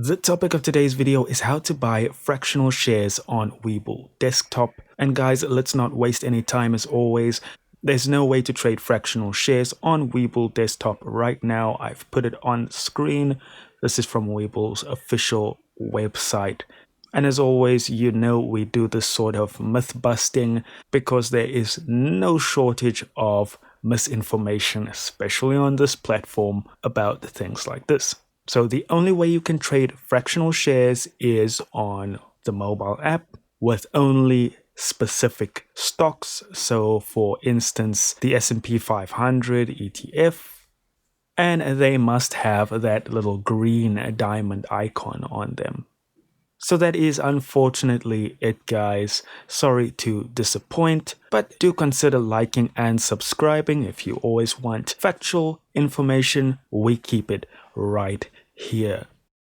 The topic of today's video is how to buy fractional shares on Webull desktop. And guys, let's not waste any time as always. There's no way to trade fractional shares on Webull desktop right now. I've put it on screen. This is from Webull's official website. And as always, you know we do this sort of myth busting because there is no shortage of misinformation, especially on this platform, about things like this. So the only way you can trade fractional shares is on the mobile app with only specific stocks. So for instance, the S&P 500 ETF, and they must have that little green diamond icon on them. So that is unfortunately it, guys. Sorry to disappoint, but do consider liking and subscribing if you always want factual information. We keep it right here.